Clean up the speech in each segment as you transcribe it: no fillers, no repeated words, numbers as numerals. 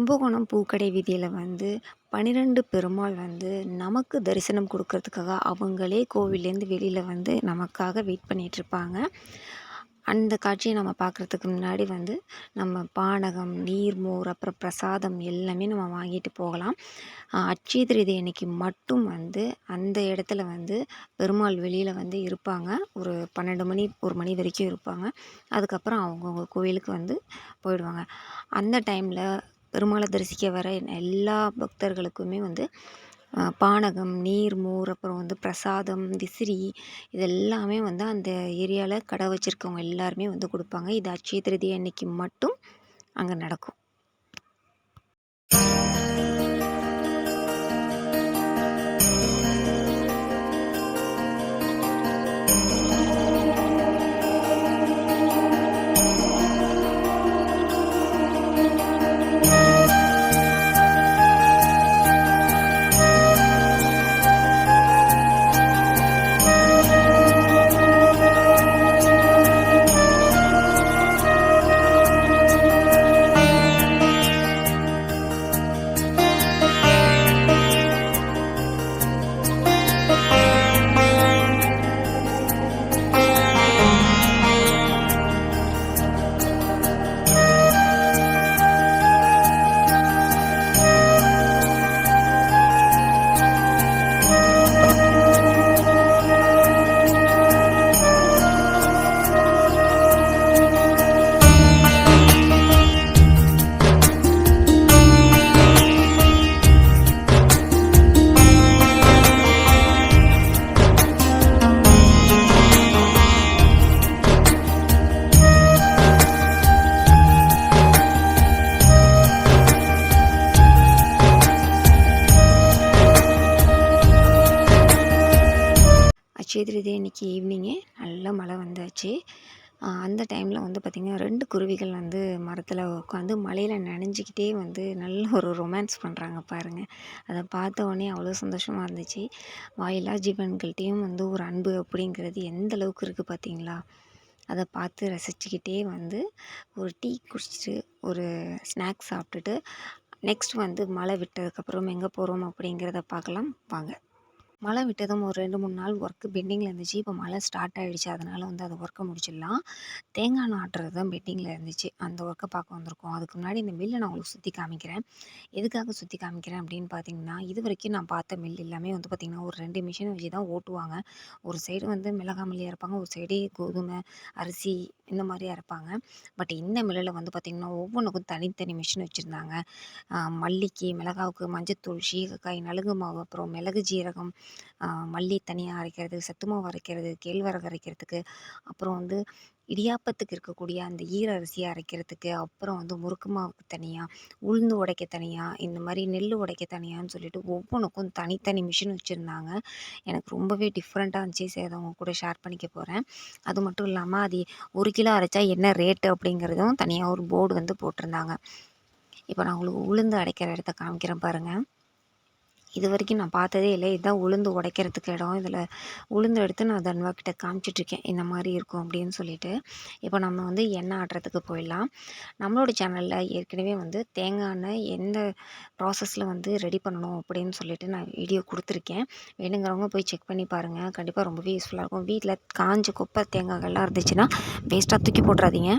கும்பகோணம் பூக்கடை வீதியில வந்து 12 பெருமாள் வந்து நமக்கு தரிசனம் குடுக்கறதுக்காக அவங்களே கோவில்லேருந்து வெளியில வந்து நமக்காக வெயிட் பண்ணிட்டுருப்பாங்க. அந்த காட்சிய நம்ம பார்க்குறதுக்கு முன்னாடி வந்து நம்ம பானகம், நீர்மோர், அப்புறம் பிரசாதம் எல்லாமே நம்ம வாங்கிட்டு போகலாம். அட்சய திருதியை அன்னைக்கு மட்டும் வந்து அந்த இடத்துல வந்து பெருமாள் வெளியில வந்து இருப்பாங்க. ஒரு 12 மணி, 1 மணி வரைக்கும் இருப்பாங்க. அதுக்கப்புறம் அவங்கவங்க கோயிலுக்கு வந்து போயிடுவாங்க. அந்த டைம்ல பெருமாளை தரிசிக்க வர எல்லா பக்தர்களுக்குமே வந்து பானகம், நீர், மோர், அப்புறம் வந்து பிரசாதம், விசிறி இது எல்லாமே வந்து அந்த ஏரியாவில் கடை வச்சுருக்கவங்க எல்லாருமே வந்து கொடுப்பாங்க. இது அட்சய திருதியை அன்னைக்கு மட்டும் அங்கே நடக்கும். அட்சய திருதியை அன்றைக்கி ஈவினிங்கே நல்லா மழை வந்தாச்சு. அந்த டைமில் வந்து பார்த்திங்கன்னா 2 குருவிகள் வந்து மரத்தில் உட்காந்து மழையில் நனைஞ்சிக்கிட்டே வந்து நல்ல ஒரு ரொமான்ஸ் பண்ணுறாங்க பாருங்கள். அதை பார்த்த உடனே அவ்வளோ சந்தோஷமாக இருந்துச்சு. வாயில்லா ஜீவன்கள்கிட்டையும் வந்து ஒரு அன்பு அப்படிங்கிறது எந்த அளவுக்கு இருக்குது பார்த்தீங்களா? அதை பார்த்து ரசிச்சுக்கிட்டே வந்து ஒரு டீ குடிச்சிட்டு ஒரு ஸ்நாக்ஸ் சாப்பிட்டுட்டு நெக்ஸ்ட் வந்து மழை விட்டதுக்கப்புறம் எங்கே போகிறோம் அப்படிங்கிறத பார்க்கலாம் வாங்க. மழை விட்டதும் ஒரு 2, 3 நாள் ஒர்க்கு பெண்டிங்கில் இருந்துச்சு. இப்போ மழை ஸ்டார்ட் ஆகிடுச்சு. அதனால் வந்து அந்த ஒர்க்கை முடிச்சிடலாம். தேங்காய் நாட்டுறது தான் பெண்டிங்கில் இருந்துச்சு. அந்த ஒர்க்கை பார்க்க வந்திருக்கோம். அதுக்கு முன்னாடி இந்த மில்லை நான் உங்களுக்கு சுற்றி காமிக்கிறேன். எதுக்காக சுற்றி காமிக்கிறேன் அப்படின்னு பார்த்தீங்கன்னா, இது வரைக்கும் நான் பார்த்த மில் எல்லாமே வந்து பார்த்திங்கன்னா ஒரு 2 மிஷினை வச்சு தான் ஓட்டுவாங்க. ஒரு சைடு வந்து மிளகா மில்லியாக இருப்பாங்க, ஒரு சைடு கோதுமை, அரிசி இந்த மாதிரியா இருப்பாங்க. பட் இந்த மில்லில் வந்து பார்த்திங்கன்னா ஒவ்வொன்றுக்கும் தனித்தனி மிஷின் வச்சுருந்தாங்க. மல்லிக்கு, மிளகாவுக்கு மஞ்சத்தூள், சீகக்காய், நலுங்கு மாவு, அப்புறம் மிளகு ஜீரகம், மல்லி தனியாக அரைக்கிறது, சத்து மாவு அரைக்கிறது, கேழ்வரகு அரைக்கிறதுக்கு, அப்புறம் வந்து இடியாப்பத்துக்கு இருக்கக்கூடிய அந்த ஈர அரிசியை அரைக்கிறதுக்கு, அப்புறம் வந்து முறுக்கு மாவுக்கு தனியாக, உளுந்து உடைக்க தனியாக, இந்த மாதிரி நெல் உடைக்க தனியான்னு சொல்லிட்டு ஒவ்வொன்றுக்கும் தனித்தனி மிஷின் வச்சுருந்தாங்க. எனக்கு ரொம்பவே டிஃப்ரெண்ட்டாக இருந்துச்சு. சரி அதை அவங்க கூட ஷேர் பண்ணிக்க போகிறேன். அது மட்டும் இல்லாமல் அது 1 கிலோ அரைச்சா என்ன ரேட்டு அப்படிங்கிறதும் தனியாக ஒரு போர்டு வந்து போட்டிருந்தாங்க. இப்போ நான் உங்களுக்கு உளுந்து அடைக்கிற இடத்த காமிக்கிறேன் பாருங்கள். இது வரைக்கும் நான் பார்த்ததே இல்லை. இதுதான் உளுந்து உடைக்கிறதுக்கு இடம். இதில் உளுந்து எடுத்து நான் தன்வா கிட்ட காமிச்சிட்ருக்கேன். இந்த மாதிரி இருக்கும் அப்படின்னு சொல்லிட்டு. இப்போ நம்ம வந்து எண்ணெய் ஆட்டுறதுக்கு போயிடலாம். நம்மளோட சேனலில் ஏற்கனவே வந்து தேங்காய் எண்ணெய் எந்த ப்ராசஸில் வந்து ரெடி பண்ணணும் அப்படின்னு சொல்லிட்டு நான் வீடியோ கொடுத்துருக்கேன். வேணுங்கிறவங்க போய் செக் பண்ணி பாருங்கள். கண்டிப்பாக ரொம்பவே யூஸ்ஃபுல்லாக இருக்கும். வீட்டில் காஞ்ச குப்பை தேங்காய்கள்லாம் இருந்துச்சுன்னா வேஸ்ட்டாக தூக்கி போட்டுறாதீங்க.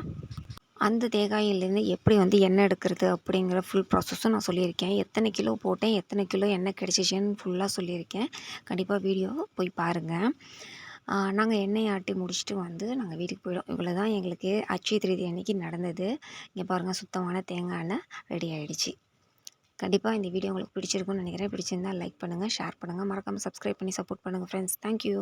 அந்த தேங்காயிலேருந்து எப்படி வந்து எண்ணெய் எடுக்கிறது அப்படிங்கிற ஃபுல் ப்ராசஸும் நான் சொல்லியிருக்கேன். எத்தனை கிலோ போட்டேன், எத்தனை கிலோ எண்ணெய் கிடச்சிச்சின்னு ஃபுல்லாக சொல்லியிருக்கேன். கண்டிப்பாக வீடியோ போய் பாருங்கள். நாங்கள் எண்ணெய் ஆட்டி முடிச்சுட்டு வந்து நாங்கள் வீட்டுக்கு போயிடும். இவ்வளோ தான் எங்களுக்கு அட்சய திருதி அன்னைக்கு நடந்தது. இங்கே பாருங்கள், சுத்தமான தேங்காய் எண்ணெய் ரெடி ஆகிடுச்சு. கண்டிப்பாக இந்த வீடியோ உங்களுக்கு பிடிச்சிருக்குன்னு நினைக்கிறேன். பிடிச்சிருந்தால் லைக் பண்ணுங்கள், ஷேர் பண்ணுங்கள், மறக்காமல் சப்ஸ்கிரைப் பண்ணி சப்போர்ட் பண்ணுங்கள் ஃப்ரெண்ட்ஸ். தேங்க்யூ.